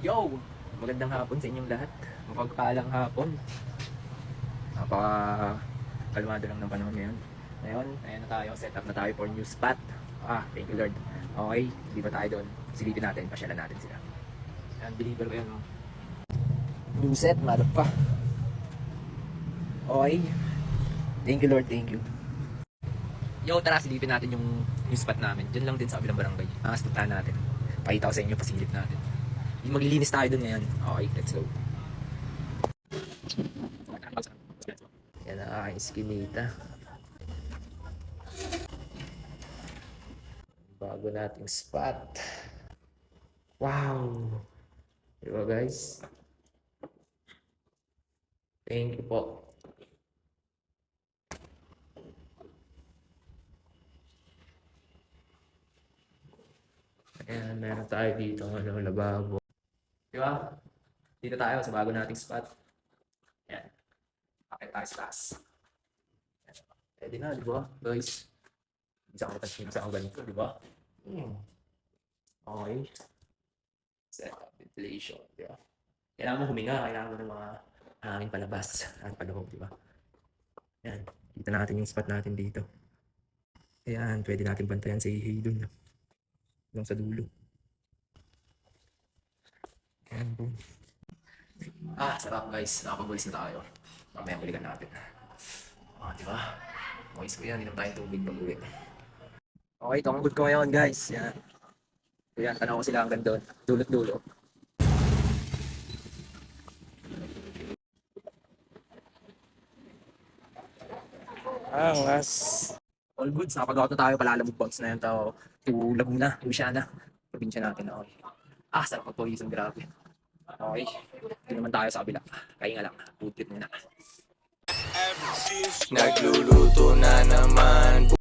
Yo! Magandang hapon sa inyong lahat. Mapagpalang hapon. Kalmado lang ng panahon ngayon. Ngayon, ayan na tayo. Set up na tayo for new spot. Thank you Lord. Okay, di ba tayo doon? Silipin natin, pasyalan natin sila. Unbeliever ko yun. New set, malap pa. Okay. Thank you Lord, thank you. Yo, tara silipin natin yung spot namin. Diyan lang din sa kabilang barangay. Puntahan natin. Pakita ko sa inyo, pasilip natin. Maglilinis tayo dun ngayon. Okay, let's go. Yan ang aking skinita. Bago nating spot. Wow! Diba guys? Thank you po. Ayan, meron tayo dito ng lababo. Diba? Dito tayo sa bago nating spot. Ayan. Pakit tayo sa taas. Pwede na, diba? Guys. Isa ang ganito, diba? Okay. Set up ventilation, diba? Kailangan mo huminga, kailangan mo ng mga hangin palabas at paloob, diba? Ayan. Kita natin yung spot natin dito. Ayan, pwede natin bantayan sa ihey dun. Yung sa dulo. Ayan, boom. Sarap guys. Nakapag-walis na tayo. Mamaya balikan natin. Diba? Moist ko yan. Inom tayong tubig pag-uwi. Okay, ito ang good ko ngayon guys. Yan. Ayan, tanaw ko sila hanggang doon. Dulot-dulo. Angas. All good. Nakapagawa na tayo. Palalamog bounce na yan tao. To Laguna, Luciana. Probinsya natin. Okay. Sarap magpawisan. Grabe. Okay. Ito naman tayo sa kabila. Kaya nga lang. Food trip muna. Nagluluto na naman